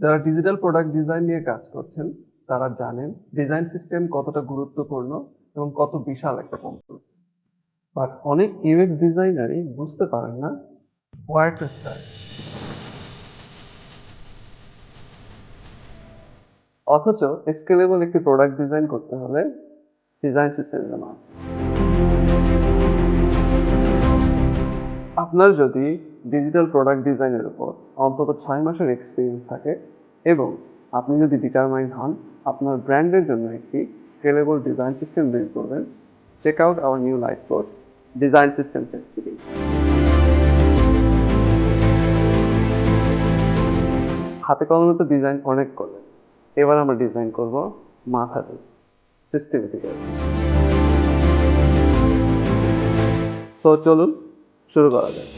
যারা digital product design নিয়ে কাজ করছেন তারা জানেন ডিজাইন সিস্টেম কতটা গুরুত্বপূর্ণ এবং কত বিশাল একটা কৌশল। বাট অনেক ইউএক্স ডিজাইনারই বুঝতে পারেন না হোয়ার টু স্টার্ট। অথচ স্কেলেবল একটি প্রোডাক্ট ডিজাইন করতে হলে ডিজাইন সিস্টেম আছে। আপনার যদি ডিজিটাল প্রোডাক্ট ডিজাইনের উপর অন্তত 6 মাসের এক্সপিরিয়েন্স থাকে এবং আপনি যদি ডিটারমাইন হন আপনার ব্র্যান্ডের জন্য একটি স্কেলেবল ডিজাইন সিস্টেম বিল্ড করবেন, check out our new life course design system safety. হাতে কলমে তো ডিজাইন অনেক করলেন, এবার আমরা ডিজাইন করব মাথাতে, সিস্টেমেটিক্যালি। সো চলুন শুরু করা যাক।